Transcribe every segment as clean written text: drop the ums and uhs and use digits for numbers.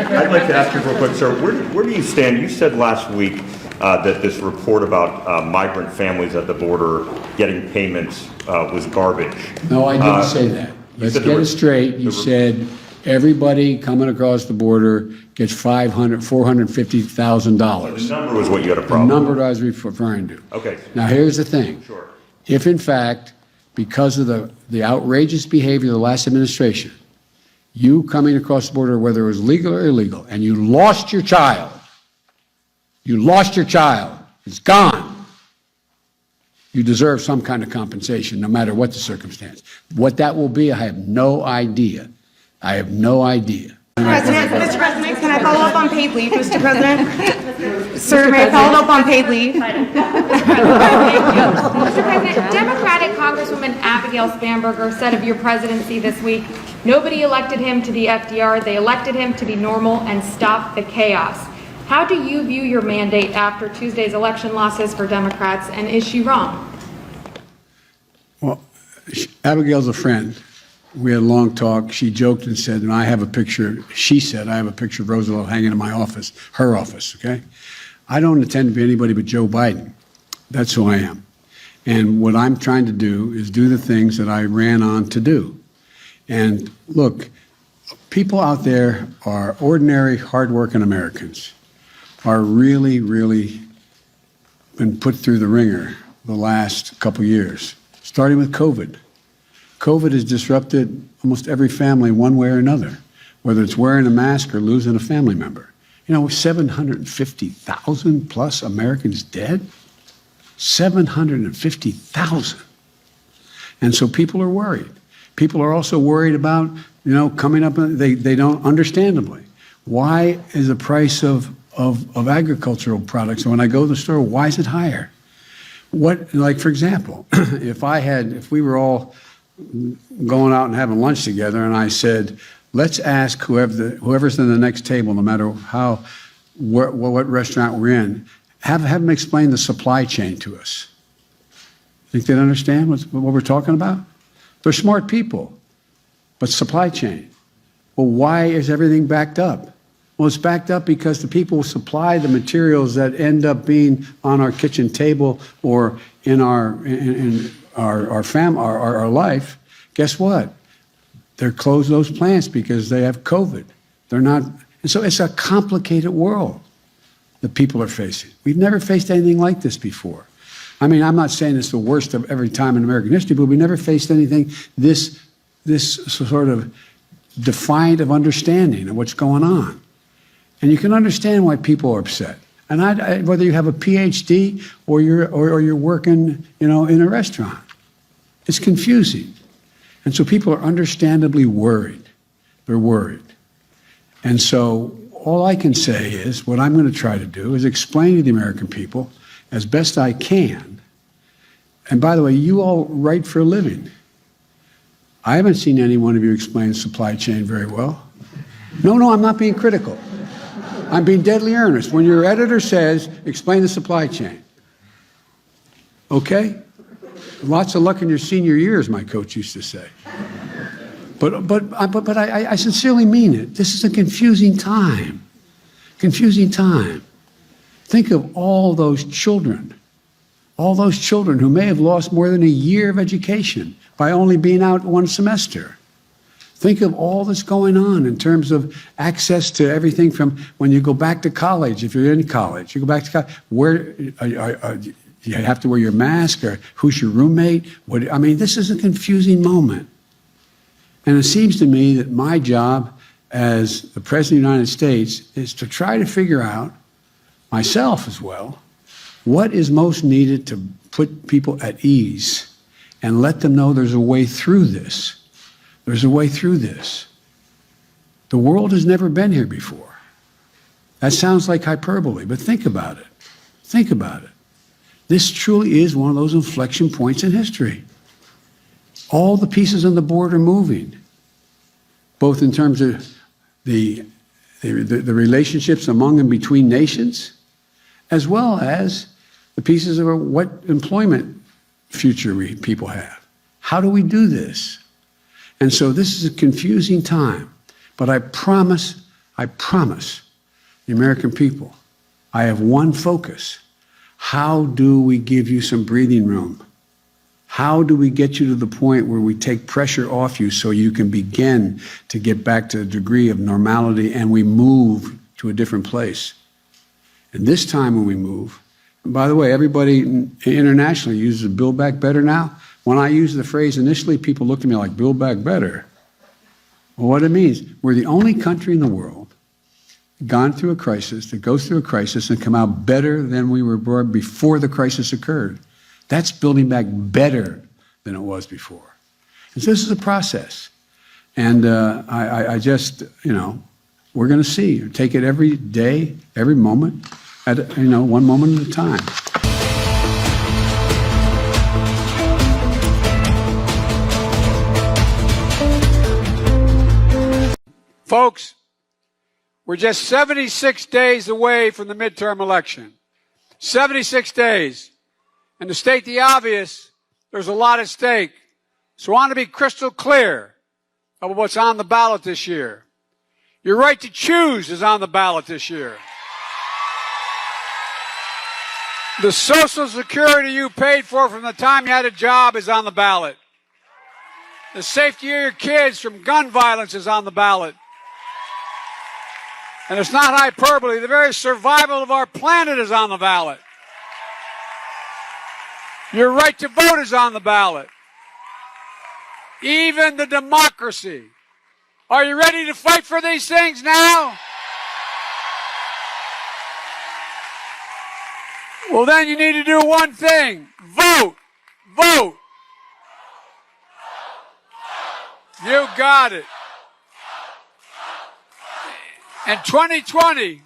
I'd like to ask you real quick, sir, where do you stand? You said last week that this report about migrant families at the border getting payments was garbage. No, I didn't say that. Let's get it straight. You said everybody coming across the border gets $450,000. The number was what you had a problem The number with. that I was referring to. Okay. Now, here's the thing. Sure. If, in fact, because of the outrageous behavior of the last administration, you coming across the border, whether it was legal or illegal, and you lost your child, it's gone. You deserve some kind of compensation, no matter what the circumstance. What that will be, I have no idea. I have no idea. Mr. President, can I follow up on paid leave, Mr. President? Sir, may I follow up on paid leave? Mr. President, Democratic Congresswoman Abigail Spanberger said of your presidency this week, nobody elected him to the FDR, they elected him to be normal and stop the chaos. How do you view your mandate after Tuesday's election losses for Democrats, and is she wrong? Well, Abigail's a friend. We had a long talk. She joked and said, and I have a picture, she said, I have a picture of Roosevelt hanging in my office, her office, okay? I don't intend to be anybody but Joe Biden. That's who I am. And what I'm trying to do is do the things that I ran on to do. And look, people out there are ordinary, hardworking Americans, are really, really been put through the ringer the last couple years, starting with COVID. COVID has disrupted almost every family one way or another, whether it's wearing a mask or losing a family member. You know, 750,000 plus Americans dead? 750,000. And so people are worried. People are also worried about, coming up, they don't, understandably. Why is the price of agricultural products, when I go to the store, why is it higher? Like, for example, if we were all going out and having lunch together, and I said, let's ask whoever's in the next table, no matter what restaurant we're in, have them explain the supply chain to us. Think they'd understand what we're talking about? They're smart people, but supply chain. Well, why is everything backed up? Well, it's backed up because the people who supply the materials that end up being on our kitchen table or in our life, guess what? They're closed those plants because they have COVID. They're not, and so it's a complicated world that people are facing. We've never faced anything like this before. I mean, I'm not saying it's the worst of every time in American history, but we never faced anything this sort of defiant of understanding of what's going on. And you can understand why people are upset. And whether you have a PhD or you're working, in a restaurant, it's confusing. And so people are understandably worried. They're worried. And so all I can say is what I'm going to try to do is explain to the American people as best I can. And by the way, you all write for a living. I haven't seen any one of you explain supply chain very well. No, I'm not being critical. I'm being deadly earnest. When your editor says, explain the supply chain. Okay? Lots of luck in your senior years, my coach used to say. But I sincerely mean it. This is a confusing time. Confusing time. Think of all those children who may have lost more than a year of education by only being out one semester. Think of all that's going on in terms of access to everything from when you go back to college, if you're in college, you go back to college, where you have to wear your mask, or who's your roommate? This is a confusing moment. And it seems to me that my job as the President of the United States is to try to figure out, myself as well, what is most needed to put people at ease and let them know there's a way through this. There's a way through this. The world has never been here before. That sounds like hyperbole, but think about it. Think about it. This truly is one of those inflection points in history. All the pieces on the board are moving, both in terms of the relationships among and between nations, as well as the pieces of what employment future people have. How do we do this? And so this is a confusing time, but I promise I promise the American people, I have one focus. How do we give you some breathing room? How do we get you to the point where we take pressure off you so you can begin to get back to a degree of normality and we move to a different place? And this time when we move, and by the way, everybody internationally uses Build Back Better now. When I used the phrase initially, people looked at me like, Build Back Better. Well, what it means, we're the only country in the world gone through a crisis, that goes through a crisis and come out better than we were before the crisis occurred. That's building back better than it was before. And so this is a process. And I just, we're going to see. Take it every day, every moment, one moment at a time. Folks, we're just 76 days away from the midterm election. 76 days. And to state the obvious, there's a lot at stake. So I want to be crystal clear about what's on the ballot this year. Your right to choose is on the ballot this year. The Social Security you paid for from the time you had a job is on the ballot. The safety of your kids from gun violence is on the ballot. And it's not hyperbole. The very survival of our planet is on the ballot. Your right to vote is on the ballot. Even the democracy. Are you ready to fight for these things now? Well, then you need to do one thing. Vote. Vote. You got it. In 2020,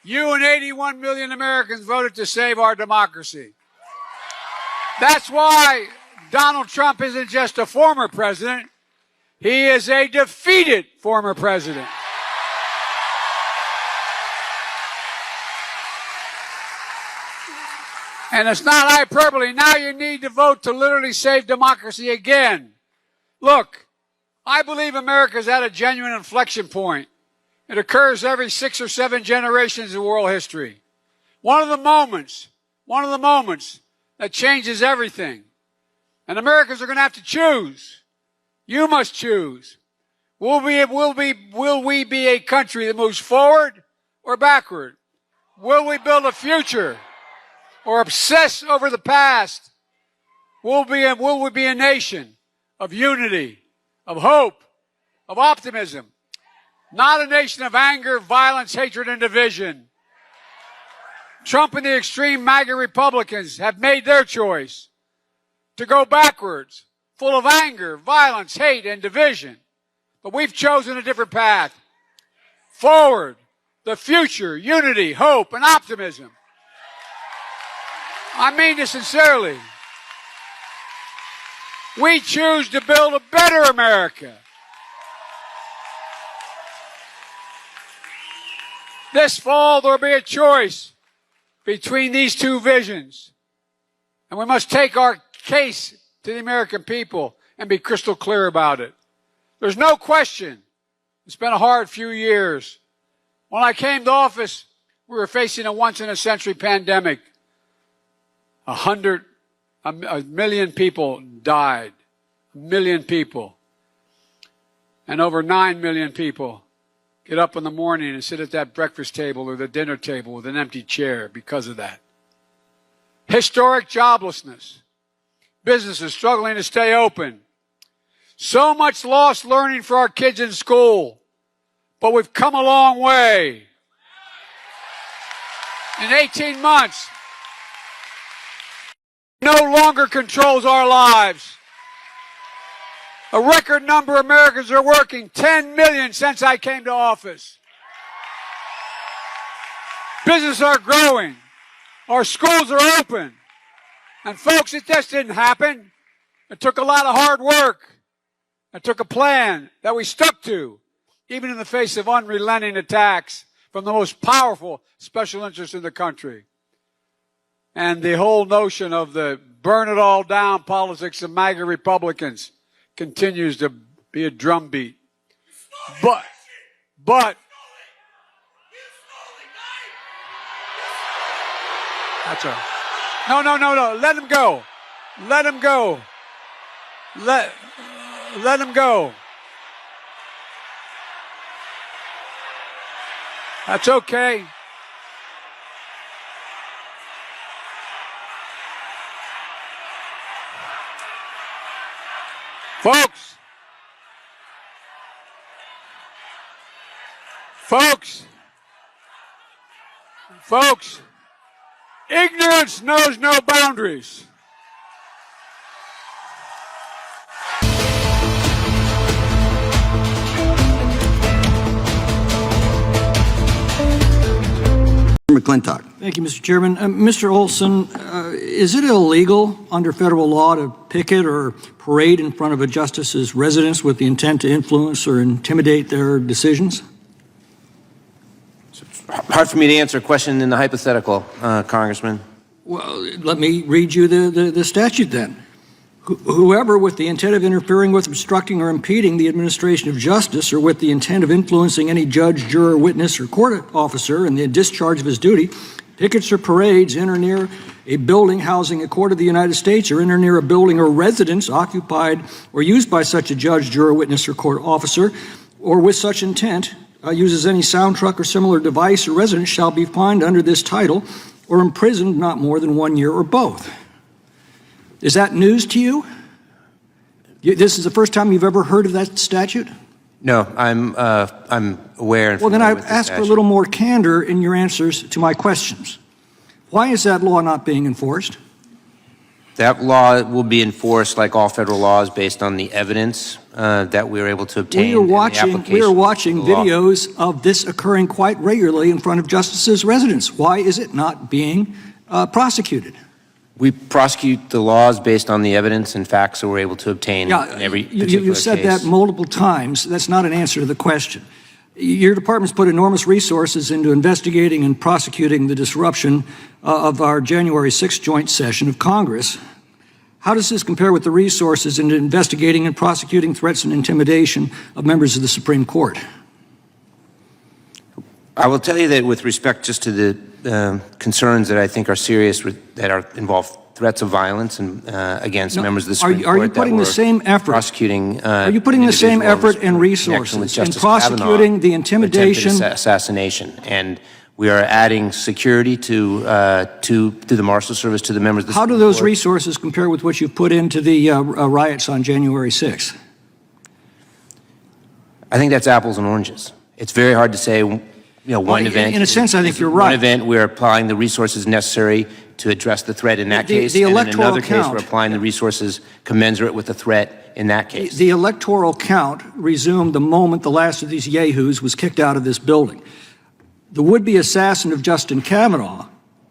you and 81 million Americans voted to save our democracy. That's why Donald Trump isn't just a former president. He is a defeated former president. And it's not hyperbole. Now you need to vote to literally save democracy again. Look, I believe America's at a genuine inflection point. It occurs every 6 or 7 generations in world history. One of the moments that changes everything. And Americans are going to have to choose. You must choose. Will we be a country that moves forward or backward? Will we build a future or obsess over the past? Will we be a nation of unity, of hope, of optimism? Not a nation of anger, violence, hatred, and division. Trump and the extreme MAGA Republicans have made their choice to go backwards, full of anger, violence, hate, and division. But we've chosen a different path. Forward, the future, unity, hope, and optimism. I mean this sincerely. We choose to build a better America. This fall, there will be a choice between these two visions. And we must take our case to the American people and be crystal clear about it. There's no question. It's been a hard few years. When I came to office, we were facing a once-in-a-century pandemic. 1 million people died. 1 million people. And over 9 million people get up in the morning and sit at that breakfast table or the dinner table with an empty chair because of that. Historic joblessness. Businesses struggling to stay open. So much lost learning for our kids in school. But we've come a long way. In 18 months, no longer controls our lives. A record number of Americans are working, 10 million since I came to office. Businesses are growing. Our schools are open. And folks, it just didn't happen. It took a lot of hard work. It took a plan that we stuck to, even in the face of unrelenting attacks from the most powerful special interests in the country. And the whole notion of the burn it all down politics of MAGA Republicans continues to be a drumbeat. But That's all. No. Let him go. Let him go. Let him go. That's okay. Folks, ignorance knows no boundaries. McClintock. Thank you, Mr. Chairman. Mr. Olson, is it illegal under federal law to picket or parade in front of a justice's residence with the intent to influence or intimidate their decisions? Hard for me to answer a question in the hypothetical, Congressman. Well, let me read you the statute then. Whoever with the intent of interfering with, obstructing, or impeding the administration of justice or with the intent of influencing any judge, juror, witness, or court officer in the discharge of his duty pickets or parades in or near a building housing a court of the United States or in or near a building or residence occupied or used by such a judge, juror, witness, or court officer, or with such intent uses any sound truck or similar device or residence shall be fined under this title or imprisoned not more than 1 year or both. Is that news to you? This is the first time you've ever heard of that statute? No, I'm aware. And well, then familiar I with the ask for a statute. little more candor in your answers to my questions. Why is that law not being enforced? That law will be enforced like all federal laws based on the evidence that we were able to obtain. We are watching videos of this occurring quite regularly in front of justices' residence. Why is it not being prosecuted? We prosecute the laws based on the evidence and facts that we're able to obtain in every particular case. You've said that multiple times. That's not an answer to the question. Your department's put enormous resources into investigating and prosecuting the disruption of our January 6th joint session of Congress. How does this compare with the resources into investigating and prosecuting threats and intimidation of members of the Supreme Court? I will tell you that with respect just to the concerns that I think are serious that involve threats of violence and against members of the Supreme Court. Are you putting the same effort? Prosecuting. Are you putting the same effort and resources in prosecuting the intimidation, assassination, and we are adding security to the Marshal Service to the members of the Supreme Court? How do those resources compare with what you've put into the riots on January 6th? I think that's apples and oranges. It's very hard to say. One event. In a sense, I think you're right. One event, we're applying the resources necessary to address the threat in that case. The and electoral in another count, case, we're applying the resources commensurate with the threat in that case. The electoral count resumed the moment the last of these yahoos was kicked out of this building. The would-be assassin of Justin Kavanaugh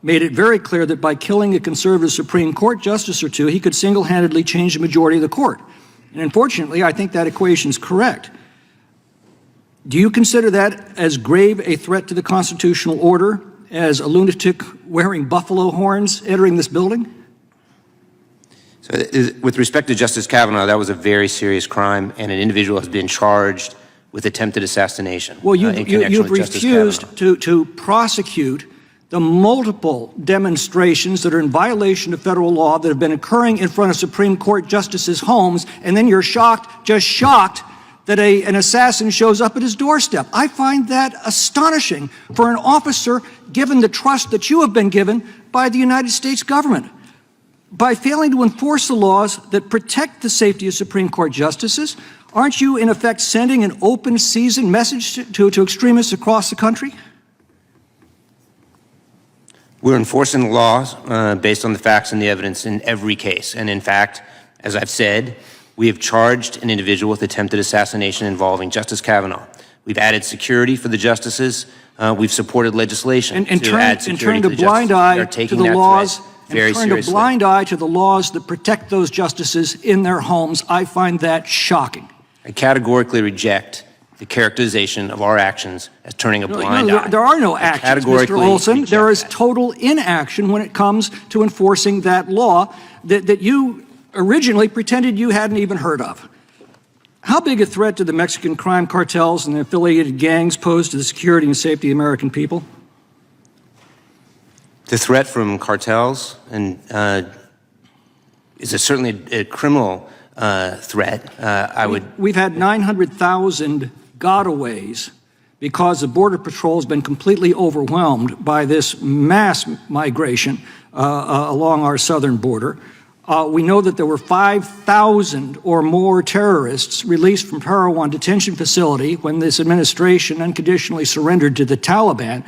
made it very clear that by killing a conservative Supreme Court justice or two, he could single-handedly change the majority of the court. And unfortunately, I think that equation is correct. Do you consider that as grave a threat to the constitutional order as a lunatic wearing buffalo horns entering this building? So with respect to Justice Kavanaugh, that was a very serious crime, and an individual has been charged with attempted assassination. Well, you've refused to prosecute the multiple demonstrations that are in violation of federal law that have been occurring in front of Supreme Court justices' homes, and then you're just shocked that an assassin shows up at his doorstep. I find that astonishing for an officer given the trust that you have been given by the United States government. By failing to enforce the laws that protect the safety of Supreme Court justices, aren't you in effect sending an open season message to extremists across the country? We're enforcing the laws based on the facts and the evidence in every case. And in fact, as I've said, we have charged an individual with attempted assassination involving Justice Kavanaugh. We've added security for the justices. We've supported legislation to add security to the justices. We are taking that threat very seriously. And turned a blind eye to the laws that protect those justices in their homes. I find that shocking. I categorically reject the characterization of our actions as turning a blind eye. There are no actions, Mr. Olson. There is total inaction when it comes to enforcing that law that you originally pretended you hadn't even heard of. How big a threat do the Mexican crime cartels and the affiliated gangs pose to the security and safety of American people? The threat from cartels and is certainly a criminal threat. We've had 900,000 gotaways because the Border Patrol has been completely overwhelmed by this mass migration along our southern border. We know that there were 5,000 or more terrorists released from Parowan detention facility when this administration unconditionally surrendered to the Taliban.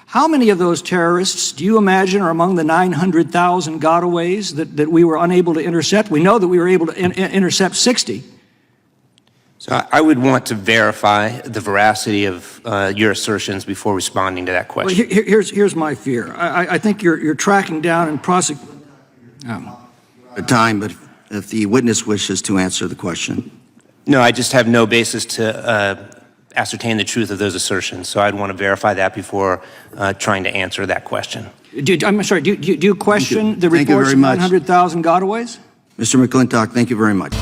How many of those terrorists do you imagine are among the 900,000 gotaways that we were unable to intercept? We know that we were able to intercept 60. So I would want to verify the veracity of your assertions before responding to that question. Well, here's my fear. I think you're tracking down and prosecuting. Time, but if the witness wishes to answer the question. No, I just have no basis to ascertain the truth of those assertions, so I'd want to verify that before trying to answer that question. I'm sorry, do you question the Thank you reports very of much. 900,000 gotaways? Mr. McClintock, thank you very much.